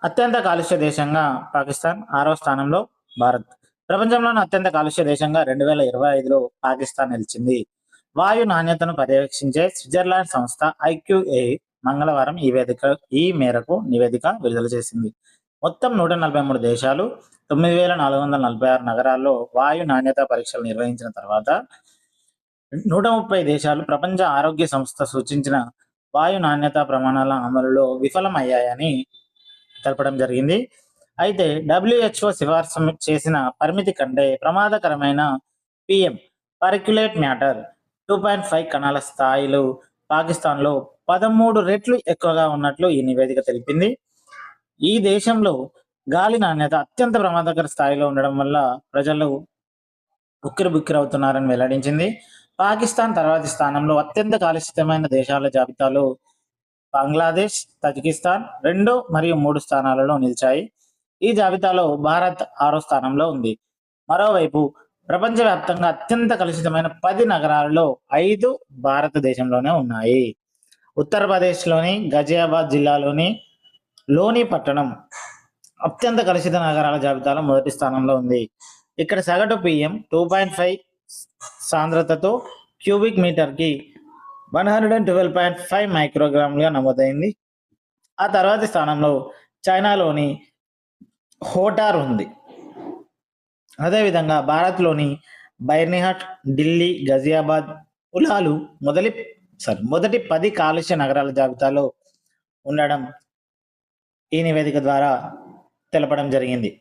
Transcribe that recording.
అత్యంత కాలుష్య దేశంగా పాకిస్తాన్, 6వ స్థానంలో భారత్. ప్రపంచంలోని అత్యంత కాలుష్య దేశంగా 2025లో పాకిస్తాన్ నిలిచింది. వాయు నాణ్యతను పర్యవేక్షించే స్విట్జర్లాండ్ సంస్థ ఐక్యూఏ మంగళవారం ఈ మేరకు నివేదిక విడుదల చేసింది. మొత్తం 143 దేశాలు, 9446 నగరాల్లో వాయు నాణ్యత పరీక్షలు నిర్వహించిన తర్వాత 130 దేశాలు ప్రపంచ ఆరోగ్య సంస్థ సూచించిన వాయు నాణ్యత ప్రమాణాల అమలులో విఫలమయ్యాయని తెలపడం జరిగింది. అయితే WHO సిఫార్సు చేసిన పరిమితి కంటే ప్రమాదకరమైన PM పర్క్యులేట్ మ్యాటర్ 2.5 కణాల స్థాయిలు పాకిస్తాన్లో 13 రెట్లు ఎక్కువగా ఉన్నట్లు ఈ నివేదిక తెలిపింది. ఈ దేశంలో గాలి నాణ్యత అత్యంత ప్రమాదకర స్థాయిలో ఉండడం వల్ల ప్రజలు ఉక్కిరిబిక్కిరవుతున్నారని వెల్లడించింది. పాకిస్తాన్ తర్వాతి స్థానంలో అత్యంత కాలుష్యమైన దేశాల జాబితాలో బంగ్లాదేశ్, తజికిస్తాన్ 2 మరియు 3 స్థానాలలో నిలిచాయి. ఈ జాబితాలో భారత్ 6వ స్థానంలో ఉంది. మరోవైపు ప్రపంచవ్యాప్తంగా అత్యంత కలుషితమైన 10 నగరాలలో 5 భారతదేశంలోనే ఉన్నాయి. ఉత్తరప్రదేశ్లోని గజియాబాద్ జిల్లాలోని లోని పట్టణం అత్యంత కలుషిత నగరాల జాబితాలో మొదటి స్థానంలో ఉంది. ఇక్కడ సగటు PM 2.5 సాంద్రతతో క్యూబిక్ మీటర్కి 112.5 మైక్రోగ్రాములుగా నమోదైంది. ఆ తర్వాతి స్థానంలో చైనాలోని హోటార్ ఉంది. అదేవిధంగా భారత్లోని బైర్నిహట్, ఢిల్లీ, గజియాబాద్, ఉలాలు మొదటి 10 కాలుష్య నగరాల జాబితాలో ఉండడం ఈ నివేదిక ద్వారా తెలపడం జరిగింది.